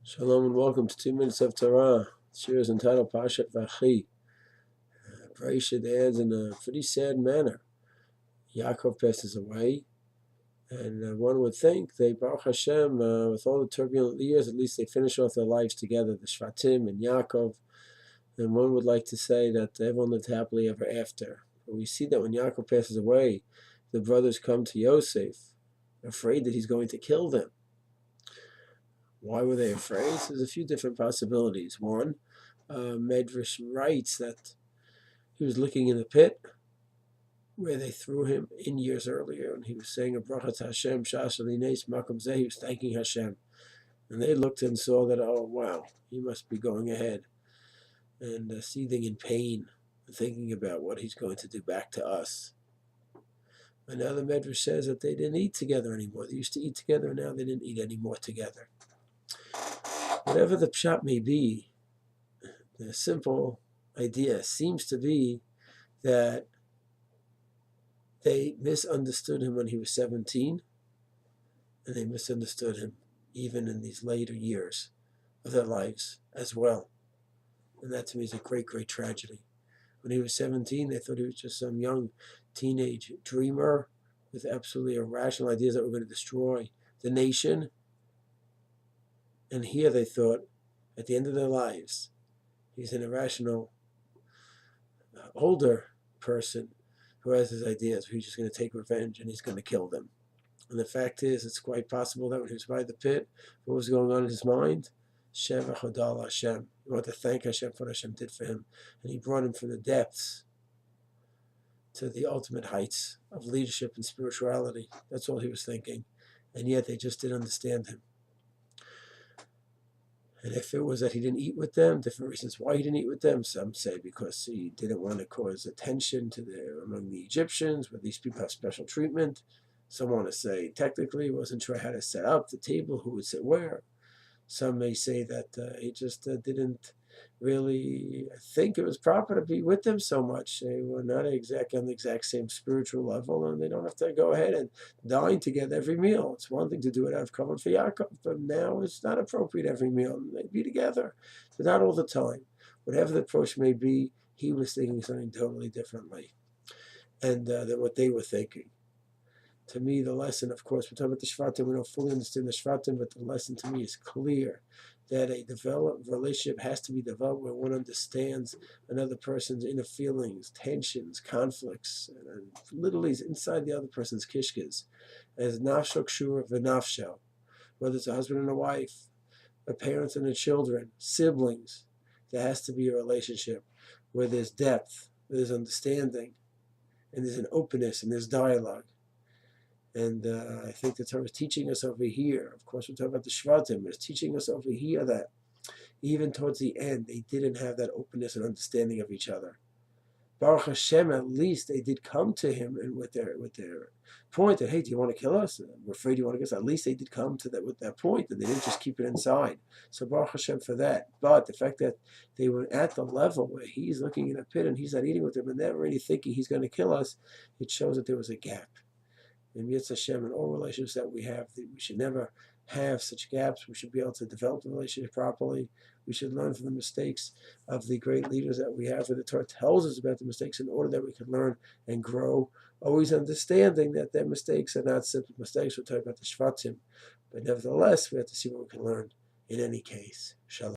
Shalom and welcome to 2 Minutes of Torah. This year is entitled Parshat Vayechi. Parsha ends in a pretty sad manner. Yaakov passes away, and one would think they, Baruch Hashem, with all the turbulent years, at least they finish off their lives together, the Shvatim and Yaakov, and one would like to say that everyone lived happily ever after. But we see that when Yaakov passes away, the brothers come to Yosaif, afraid that he's going to kill them. Why were they afraid? So there's a few different possibilities. One, Midrash writes that he was looking in the pit where they threw him in years earlier, and he was saying a bracha to Hashem, Shashali Nes Makom Zeh. He was thanking Hashem, and they looked and saw that, oh wow, he must be going ahead and seething in pain, thinking about what he's going to do back to us. And now the Midrash says that they didn't eat together anymore. They used to eat together, and now they didn't eat anymore together. Whatever the pshat may be, the simple idea seems to be that they misunderstood him when he was 17, and they misunderstood him even in these later years of their lives as well. And that to me is a great, great tragedy. When he was 17, they thought he was just some young teenage dreamer with absolutely irrational ideas that were going to destroy the nation. And here they thought, at the end of their lives, he's an irrational, older person who has his ideas. He's just going to take revenge and he's going to kill them. And the fact is, it's quite possible that when he was by the pit, what was going on in his mind? Sheva Chodal Hashem. He wanted to thank Hashem for what Hashem did for him. And he brought him from the depths to the ultimate heights of leadership and spirituality. That's all he was thinking. And yet they just didn't understand him. And if it was that he didn't eat with them, different reasons why he didn't eat with them. Some say because he didn't want to cause attention among the Egyptians, where these people have special treatment. Some want to say technically he wasn't sure how to set up the table, who would sit where. Some may say that he just didn't really think it was proper to be with them so much. They were not exactly on the exact same spiritual level, and they don't have to go ahead and dine together every meal. It's one thing to do it out of covered for Yaakov, but now it's not appropriate every meal. They be together, but not all the time. Whatever the approach may be, he was thinking something totally differently and than what they were thinking. To me, the lesson, of course, we're talking about the Shvatim. We don't fully understand the Shvatim, but the lesson to me is clear that a developed relationship has to be developed where one understands another person's inner feelings, tensions, conflicts, and literally is inside the other person's kishkas. As nafsho kshura v'nafsho, whether it's a husband and a wife, a parent and a children, siblings, there has to be a relationship where there's depth, where there's understanding, and there's an openness, and there's dialogue. And I think the Torah is teaching us over here. Of course, we're talking about the Shvatim, but it's teaching us over here that even towards the end, they didn't have that openness and understanding of each other. Baruch Hashem, at least they did come to him and with their point that, hey, do you want to kill us? We're afraid you want to kill us. At least they did come to that with that point, and they didn't just keep it inside. So Baruch Hashem for that. But the fact that they were at the level where he's looking in a pit and he's not eating with them, and they're already thinking he's going to kill us, it shows that there was a gap. And Yetz Hashem, in all relationships that we have, we should never have such gaps. We should be able to develop the relationship properly. We should learn from the mistakes of the great leaders that we have, where the Torah tells us about the mistakes in order that we can learn and grow, always understanding that their mistakes are not simple mistakes. We're talking about the Shvatim. But nevertheless, we have to see what we can learn in any case. Shalom.